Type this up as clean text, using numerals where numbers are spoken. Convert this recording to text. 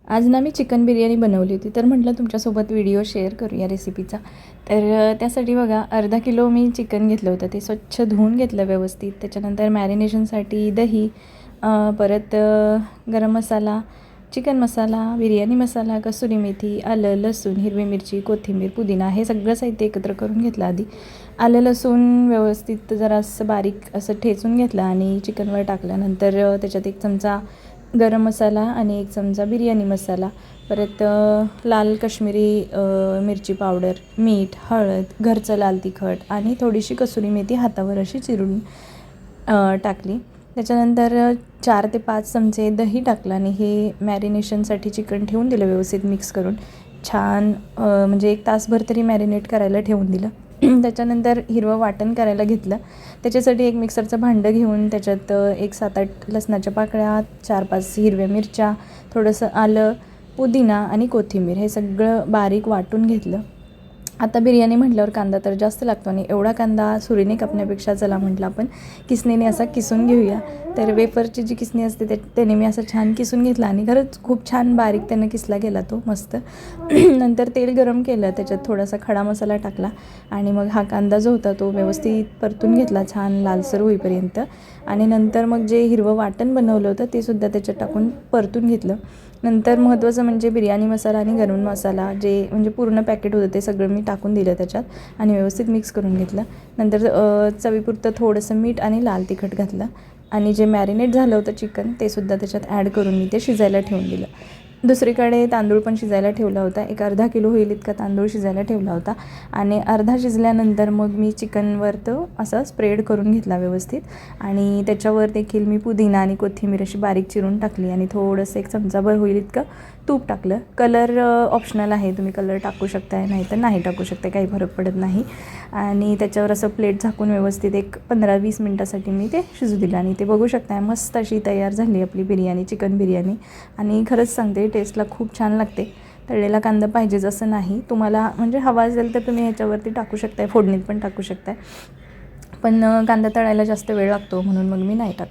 आज ना मी चिकन बिर्याणी बनवली होती, तर म्हटलं तुमच्यासोबत व्हिडिओ शेअर करूया रेसिपीचा. तर त्यासाठी बघा अर्धा किलो मी चिकन घेतलं होतं. ते स्वच्छ धुवून घेतलं व्यवस्थित. त्याच्यानंतर मॅरिनेशनसाठी दही, परत गरम मसाला, चिकन मसाला, बिर्याणी मसाला, कसुरी मेथी, आलं, लसूण, हिरवी मिरची, कोथिंबीर, पुदिना हे सगळं साहित्य एकत्र करून घेतलं आधी. आलं लसूण व्यवस्थित जरा असं बारीक असं ठेचून घेतलं आणि चिकनवर टाकल्यानंतर त्याच्यात 1 चमचा गरम मसाला आणि 1 चमचा बिर्याणी मसाला, परत लाल काश्मीरी मिरची पावडर, मीठ, हळद, घरचं लाल तिखट आणि थोडीशी कसुरी मेथी हातावर अशी चिरून टाकली. त्याच्यानंतर 4 ते 5 चमचे दही टाकलं आणि हे मॅरिनेशनसाठी चिकन ठेवून दिलं व्यवस्थित मिक्स करून. छान म्हणजे 1 तासभर तरी मॅरिनेट करायला ठेवून दिलं. त्याच्यानंतर हिरवं वाटण करायला घेतलं. त्याच्यासाठी एक मिक्सरचं भांडं घेऊन त्याच्यात 1 7-8 लसणाच्या पाकळ्या, 4-5 हिरव्या मिरच्या, थोडंसं आलं, पुदिना आणि कोथिंबीर हे सगळं बारीक वाटून घेतलं. आता बिर्याणी म्हटल्यावर कांदा तर जास्त लागतो आणि एवढा कांदा सुरीने कापण्यापेक्षा चला म्हटलं आपण किसणीने असा किसून घेऊया. तर वेफरची जी किसणी असते त्याने मी असं छान किसून घेतला आणि खरंच खूप छान बारीक त्यानं किसला गेला तो मस्त. नंतर तेल गरम केलं, त्याच्यात थोडासा खडा मसाला टाकला आणि मग हा कांदा जो होता तो व्यवस्थित परतून घेतला छान लालसर होईपर्यंत. आणि नंतर मग जे हिरवं वाटण बनवलं होतं ते सुद्धा त्याच्यात टाकून परतून घेतलं. नंतर महत्त्वाचं म्हणजे बिर्याणी मसाला आणि गरम मसाला जे म्हणजे पूर्ण पॅकेट होतं ते सगळं मी टाकून दिलं त्याच्यात आणि व्यवस्थित मिक्स करून घेतलं. नंतर चवीपुरतं थोडंसं मीठ आणि लाल तिखट घातलं आणि जे मॅरिनेट झालं होतं चिकन ते सुद्धा त्याच्यात ॲड करून मी ते शिजायला ठेवून दिलं. दुसरीकडे तांदूळ पण शिजायला ठेवला होता. एक अर्धा किलो होईल इतका तांदूळ शिजायला ठेवला होता आणि अर्धा शिजल्यानंतर मग मी चिकनवर तो असा स्प्रेड करून घेतला व्यवस्थित आणि त्याच्यावर देखील मी पुदिना आणि कोथिंबीर अशी बारीक चिरून टाकली आणि थोडंसं 1 चमचाभर होईल इतकं तूप टाकलं. कलर ऑप्शनल आहे, तुम्ही कलर टाकू शकताय नाही तर नाही टाकू शकता, काही फरक पडत नाही. आणि त्याच्यावर असं प्लेट झाकून व्यवस्थित एक 15-20 मिनटासाठी मी ते शिजू दिलं आणि ते बघू शकताय मस्त अशी तयार झाली आपली बिर्याणी, चिकन बिर्याणी. आणि खरंच सांगते टेस्टला खूप छान लागते. तळलेला कांदा पाहिजेच असं नाही, तुम्हाला म्हणजे हवा असेल तर तुम्ही ह्याच्यावरती टाकू शकताय, फोडणीत पण टाकू शकताय. पण कांदा तळायला जास्त वेळ लागतो म्हणून मग मी नाही टाकत.